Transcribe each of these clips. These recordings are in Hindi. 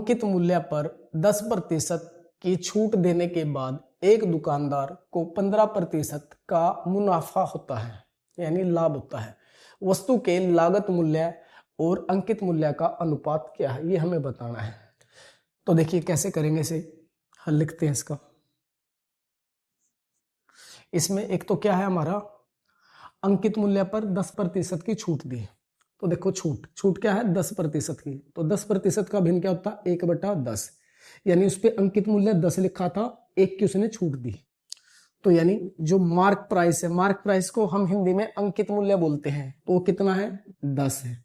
अंकित मूल्य पर 10% की छूट देने के बाद एक दुकानदार को 15% का मुनाफा होता है, यानी लाभ होता है। वस्तु के लागत मूल्य और अंकित मूल्य का अनुपात क्या है, ये हमें बताना है। तो देखिए कैसे करेंगे इसे, हल लिखते हैं इसका। इसमें एक तो क्या है हमारा, अंकित मूल्य पर 10% की छूट दी। तो देखो छूट क्या है, 10% की। तो 10% का भिन्न क्या होता है, 1/10, यानी उस पर अंकित मूल्य 10 लिखा था, 1 की उसने छूट दी। तो यानी जो मार्क प्राइस है, मार्क प्राइस को हम हिंदी में अंकित मूल्य बोलते हैं, तो वो कितना है, 10 है।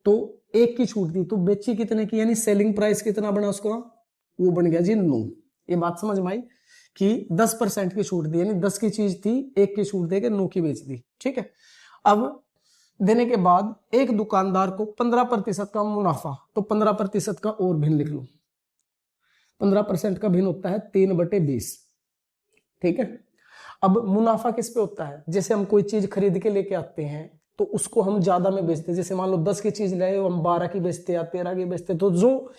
तो 1 की छूट दी, तो बेची कितने की, यानी सेलिंग प्राइस कितना बना उसका, वो बन गया जी 9। ये बात समझ में आई कि 10% की छूट दी, यानी 10 की चीज थी, 1 की छूट देकर 9 की बेच दी। ठीक है। अब देने के बाद एक दुकानदार को 15% का मुनाफा, तो 15% का और भिन्न लिख लो। 15% का भिन्न होता है 3/20। ठीक है। अब मुनाफा किस पे होता है, जैसे हम कोई चीज खरीद के लेके आते हैं तो उसको हम ज्यादा में बेचते हैं। जैसे मान लो 10 की चीज लाए, हम 12 की बेचते या 13 की बेचते, तो जो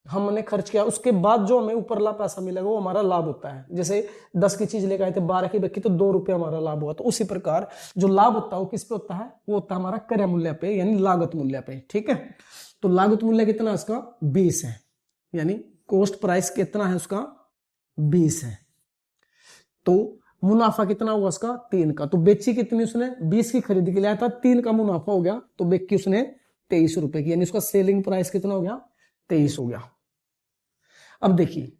हमने खर्च किया उसके बाद जो हमें ऊपरला पैसा मिलेगा वो हमारा लाभ होता है। जैसे 10 की चीज लेकर आए थे, 12 की बिकी तो 2 रुपये हमारा लाभ हुआ। तो उसी प्रकार जो लाभ होता है वो किस पे होता है, वो होता है हमारा क्रय मूल्य पे, यानी लागत मूल्य पे। ठीक है। तो लागत मूल्य कितना उसका, 20 है, यानी कॉस्ट प्राइस कितना है उसका, 20 है। तो मुनाफा कितना हुआ उसका, 3 का। तो बेची कितनी उसने, 20 की खरीद के लिया था, 3 का मुनाफा हो गया, तो बेची उसने 23 रुपए की, यानी उसका सेलिंग प्राइस कितना हो गया, 23 हो गया। अब देखिए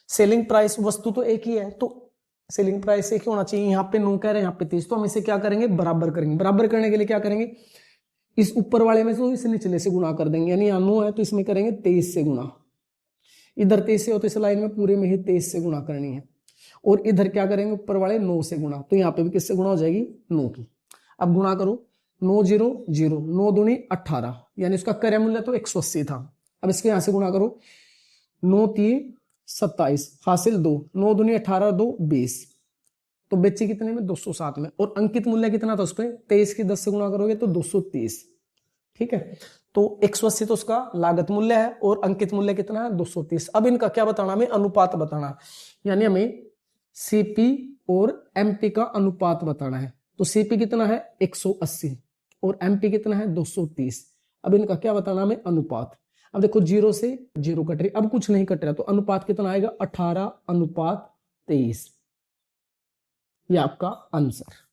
सेलिंग प्राइस, वस्तु तो एक ही है, तो सेलिंग प्राइस एक ही होना चाहिए। यहाँ पे 9 कह रहे हैं, यहाँ पे 23, तो हम इसे क्या करेंगे, बराबर करेंगे। बराबर करने के लिए क्या करेंगे, इस ऊपर वाले में तो इस निचले से गुणा कर देंगे, यानी यहाँ 9 है तो इसमें करेंगे 23 से गुणा। इधर 23 से हो तो इस लाइन में पूरे में ही 23 से गुणा करनी है। और इधर क्या करेंगे, ऊपर वाले 9 से गुणा, तो यहाँ पे भी किससे गुणा हो जाएगी, 9 की। अब गुणा करो, 9 0 0, 9 दूनी 18, यानी उसका क्रय मूल्य तो 180 था। अब इसके यहाँ से गुणा करो, 9 3 27, हासिल 2, 9 दूनी 18, 2 20, तो बेची कितने में, 207 में। और अंकित मूल्य कितना था उस पर, 23 की 10 से गुणा करोगे तो 230। ठीक है। तो 180 तो उसका लागत मूल्य है और अंकित मूल्य कितना है, 230। अब इनका क्या बताना, हमें अनुपात बताना, यानी हमें सीपी और एमपी का अनुपात बताना है। तो सीपी कितना है, 180 और एमपी कितना है, 230। अब इनका क्या बताना हमें, अनुपात। अब देखो 0 से 0 कट रही, अब कुछ नहीं कट रहा, तो अनुपात कितना आएगा, 18/23। ये आपका आंसर।